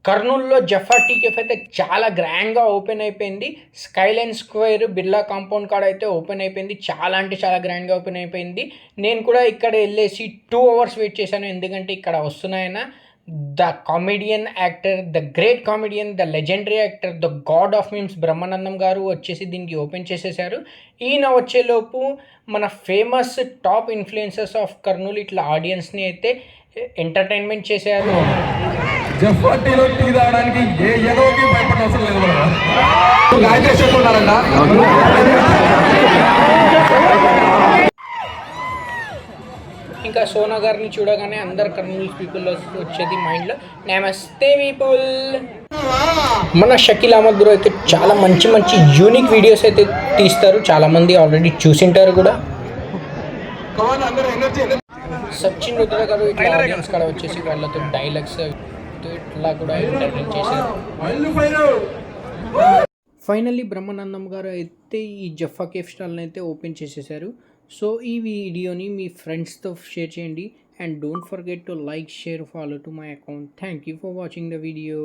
కర్నూలులో జఫా tea cafe అయితే చాలా గ్రాండ్గా ఓపెన్ అయిపోయింది. స్కైలైన్ స్క్వేర్ బిర్లా కాంపౌండ్ కాడ అయితే ఓపెన్ అయిపోయింది. చాలా అంటే చాలా గ్రాండ్గా ఓపెన్ అయిపోయింది. నేను కూడా ఇక్కడ వెళ్ళేసి 2 hours వెయిట్ చేశాను. ఎందుకంటే ఇక్కడ వస్తున్నాయన the comedian actor, the great comedian, the legendary actor, the god of memes Brahmanandam garu వచ్చేసి దీనికి ఓపెన్ చేసేసారు. ఈయన వచ్చేలోపు మన famous top influencers of Kurnool ఇట్లా ఆడియన్స్ని అయితే ఎంటర్టైన్మెంట్ చేశారు. జఫా టీలో టీ తాగడానికి ఏ ఏదోకి భయపడిన అవసరం లేదు. గాయత్రి చెప్పుకున్నారంట. ఇంకా సోనా గారిని చూడగానే అందరు కర్నూలు పీపుల్ వచ్చేది మైండ్లో నమస్తే పీపుల్. మన షకీల్ అహ్మద్ బ్రో అయితే చాలా మంచి మంచి యూనిక్ వీడియోస్ అయితే తీస్తారు. చాలామంది ఆల్రెడీ చూసింటారు కూడా. సచిన్ రుద్ర గారు ఇట్లా ఆడియన్స్ కాడ వచ్చేసి వాళ్ళతో డైలాగ్స్ ఇట్లా కూడా ఎంటర్టైన్ చేశారు. ఫైనల్లీ బ్రహ్మానందం గారు అయితే ఈ జఫా కేఫ్ స్టాల్ని అయితే ఓపెన్ చేసేసారు. సో ఈ వీడియోని మీ ఫ్రెండ్స్తో షేర్ చేయండి. And don't forget to like, share, follow to my account. Thank you for watching the video.